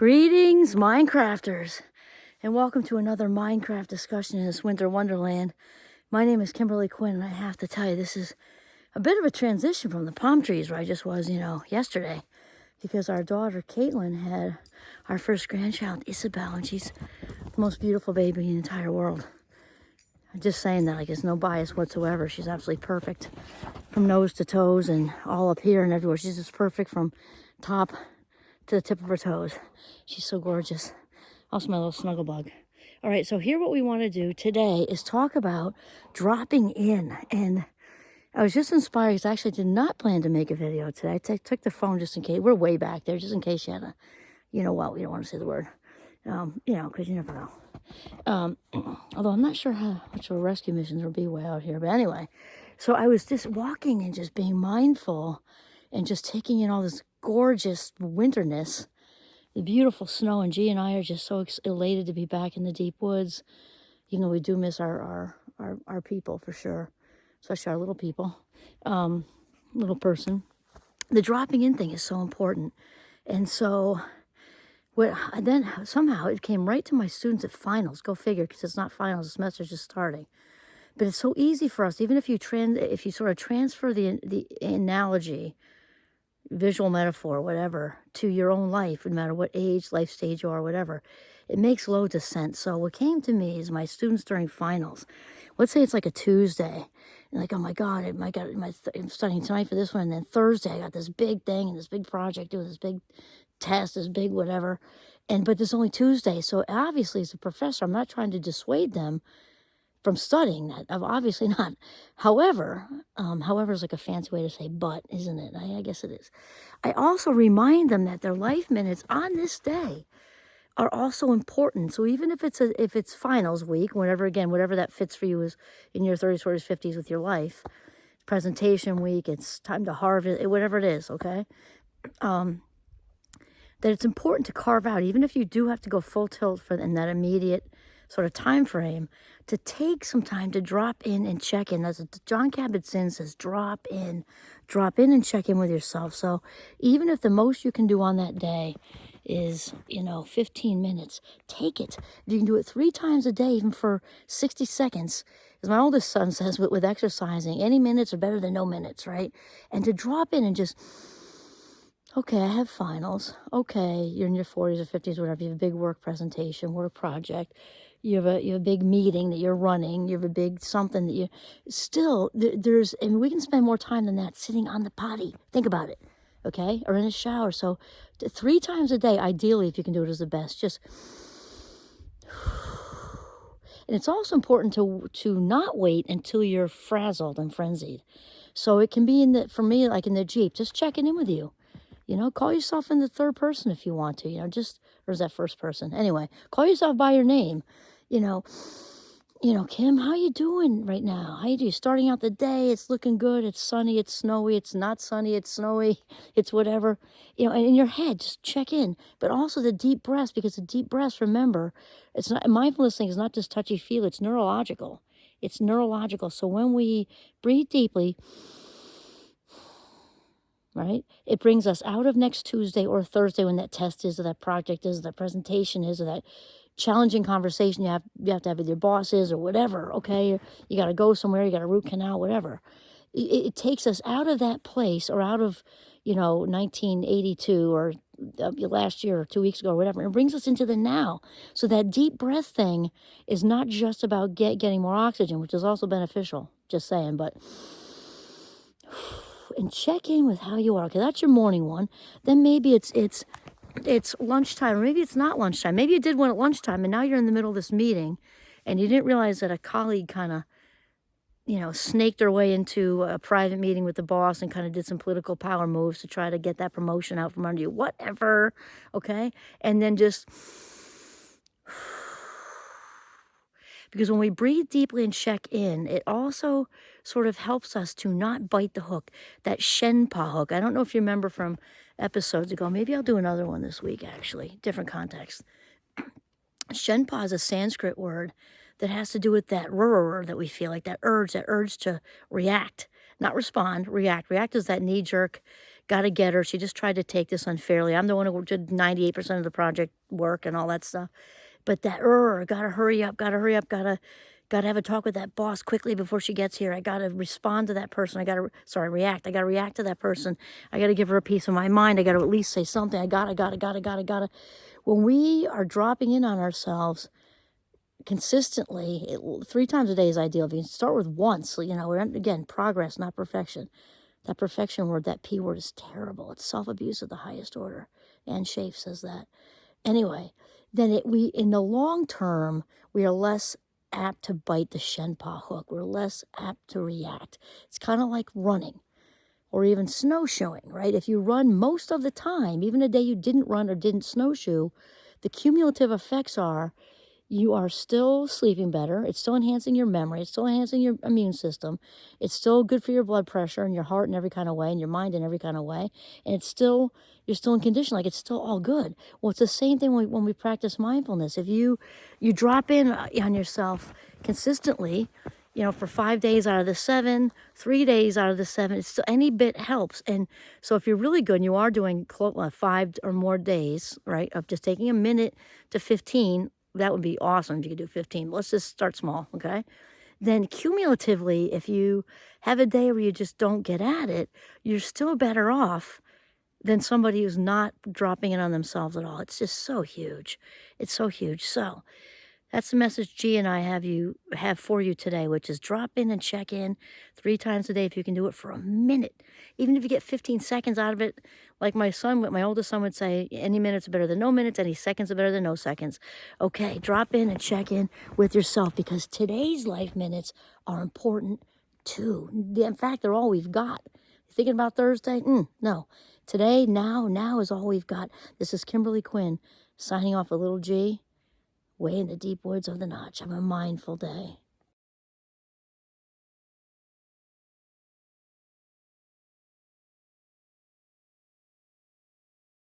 Greetings, Minecrafters, and welcome to another Minecraft discussion in this winter wonderland. My name is Kimberly Quinn, and I have to tell you, this is a bit of a transition from the palm trees where I just was, yesterday, because our daughter, Caitlin, had our first grandchild, Isabel, and she's the most beautiful baby in the entire world. I'm just saying that, like, there's no bias whatsoever. She's absolutely perfect from nose to toes and all up here and everywhere. She's just perfect from top to the tip of her toes. She's so gorgeous. Also my little snuggle bug. All right, so here what we want to do today is talk about dropping in. And I was just inspired because I actually did not plan to make a video today. I took the phone just in case. We're way back there, just in case you had a, we don't want to say the word, because you never know. Although I'm not sure how much of a rescue missions will be way out here. But anyway, so I was just walking and just being mindful and just taking in all this gorgeous winterness, the beautiful snow, and G and I are just so elated to be back in the deep woods. Even though we do miss our people for sure, especially our little people, little person. The dropping in thing is so important, and so then somehow it came right to my students at finals. Go figure, because it's not finals; the semester's just starting. But it's so easy for us, even if you sort of transfer the analogy, visual metaphor, whatever, to your own life, no matter what age, life stage you are, whatever, it makes loads of sense. So what came to me is my students during finals. Let's say it's like a Tuesday, and like, oh my God, I'm studying tonight for this one, and then Thursday I got this big thing and this big project, doing this big test, this big whatever, but there's only Tuesday. So obviously, as a professor, I'm not trying to dissuade them from studying that. I'm obviously not. However is like a fancy way to say but, isn't it? I guess it is. I also remind them that their life minutes on this day are also important. So even if it's finals week, whatever that fits for you is in your 30s, 40s, 50s with your life, presentation week, it's time to harvest, whatever it is, okay? That it's important to carve out, even if you do have to go full tilt in that immediate sort of time frame, to take some time to drop in and check in. As John Kabat-Zinn says, drop in and check in with yourself. So even if the most you can do on that day is 15 minutes, take it. If you can do it 3 times a day, even for 60 seconds, as my oldest son says, with exercising, any minutes are better than no minutes, right? And to drop in and just, okay, I have finals. Okay, you're in your 40s or 50s, whatever. You have a big work presentation, work project. You have a big meeting that you're running. You have a big something that and we can spend more time than that sitting on the potty. Think about it, okay? Or in a shower. So 3 times a day, ideally, if you can do it, is the best. Just, and it's also important to not wait until you're frazzled and frenzied. So it can be for me, like in the Jeep, just checking in with you. Call yourself in the third person if you want to, or is that first person? Anyway, call yourself by your name. Kim, how you doing right now? How you doing? Starting out the day, it's looking good. It's sunny, it's snowy, it's not sunny, it's snowy, it's whatever. And in your head, just check in. But also the deep breaths, because the deep breaths, remember, it's not, mindfulness thing is not just touchy-feely, it's neurological. It's neurological. So when we breathe deeply, right, it brings us out of next Tuesday or Thursday when that test is, or that project is, or that presentation is, or that challenging conversation you have to have with your bosses or whatever, okay? You got to go somewhere, you got a root canal, whatever. It takes us out of that place, or out of, 1982 or last year or 2 weeks ago or whatever. It brings us into the now. So that deep breath thing is not just about getting more oxygen, which is also beneficial, just saying, but... and check in with how you are. Okay, that's your morning one. Then maybe it's lunchtime, or maybe it's not lunchtime. Maybe you did one at lunchtime, and now you're in the middle of this meeting, and you didn't realize that a colleague kind of, snaked their way into a private meeting with the boss and kind of did some political power moves to try to get that promotion out from under you. Whatever, okay? And then just... because when we breathe deeply and check in, it also sort of helps us to not bite the hook, that Shenpa hook. I don't know if you remember from episodes ago. Maybe I'll do another one this week, actually. Different context. Shenpa is a Sanskrit word that has to do with that rrr that we feel, like that urge to react. Not respond, react. React is that knee-jerk got to get her. She just tried to take this unfairly. I'm the one who did 98% of the project work and all that stuff. But that, gotta hurry up, gotta have a talk with that boss quickly before she gets here. I gotta respond to that person. React. I gotta react to that person. I gotta give her a piece of my mind. I gotta at least say something. I gotta. When we are dropping in on ourselves consistently, 3 times a day is ideal. If you start with once, we're, again, progress, not perfection. That perfection word, that P word, is terrible. It's self-abuse of the highest order. Ann Schaaf says that. Anyway, then in the long term, we are less apt to bite the Shenpa hook. We're less apt to react. It's kind of like running or even snowshoeing, right? If you run most of the time, even a day you didn't run or didn't snowshoe, the cumulative effects are you are still sleeping better. It's still enhancing your memory. It's still enhancing your immune system. It's still good for your blood pressure and your heart in every kind of way and your mind in every kind of way. And you're still in condition, like it's still all good. Well, it's the same thing when we practice mindfulness. If you drop in on yourself consistently, for 5 days out of the 7, 3 days out of the 7, it's still, any bit helps. And so if you're really good and you are doing 5 or more days, right, of just taking a minute to 15, that would be awesome if you could do 15. Let's just start small, okay? Then cumulatively, if you have a day where you just don't get at it, you're still better off than somebody who's not dropping in on themselves at all. It's just so huge. It's so huge. So that's the message G and I have for you today, which is drop in and check in 3 times a day if you can do it for a minute. Even if you get 15 seconds out of it, like my oldest son would say, any minutes are better than no minutes, any seconds are better than no seconds. Okay, drop in and check in with yourself because today's life minutes are important too. In fact, they're all we've got. Thinking about Thursday? No. Today, now is all we've got. This is Kimberly Quinn signing off a little G. Way in the deep woods of the Notch. Have a mindful day.